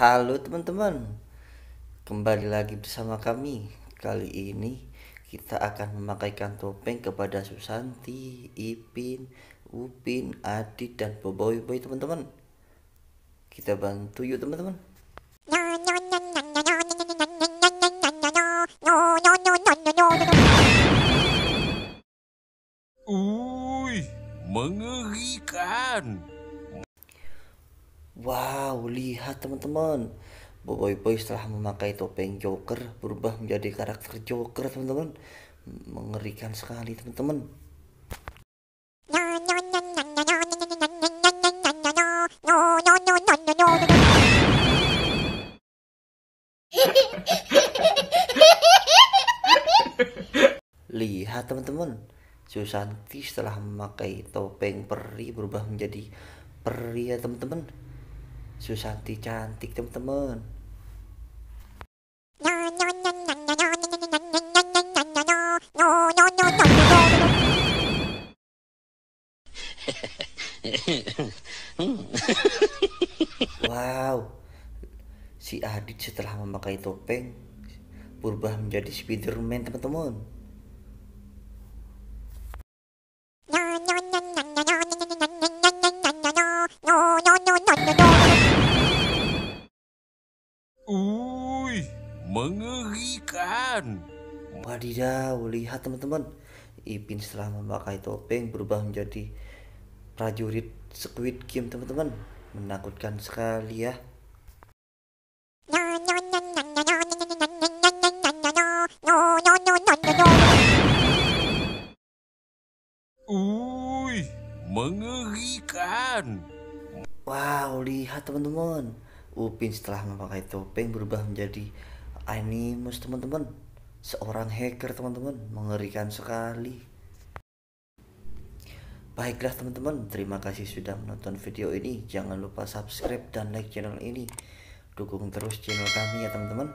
Halo teman-teman, kembali lagi bersama kami. Kali ini kita akan memakaikan topeng kepada Susanti, Ipin, Upin, Adit, dan Boboiboy Boy teman-teman. Kita bantu yuk teman-teman. Mengerikan. Wow, lihat teman-teman, Boboiboy Boy setelah memakai topeng Joker berubah menjadi karakter Joker teman-teman. Mengerikan sekali teman-teman. Lihat teman-teman, Susanti setelah memakai topeng peri berubah menjadi peri ya teman-teman. Susanti cantik teman-teman. Wow, si Adit setelah memakai topeng berubah menjadi Spiderman teman-teman. Mengerikan. Wadidaw, lihat teman-teman, Ipin setelah memakai topeng berubah menjadi prajurit Squid Game teman-teman. Menakutkan sekali ya. Mengerikan. Wow, lihat teman-teman, Upin setelah memakai topeng berubah menjadi Animus teman-teman. Seorang hacker teman-teman, mengerikan sekali. Baiklah teman-teman, terima kasih sudah menonton video ini. Jangan lupa subscribe dan like channel ini. Dukung terus channel kami ya teman-teman.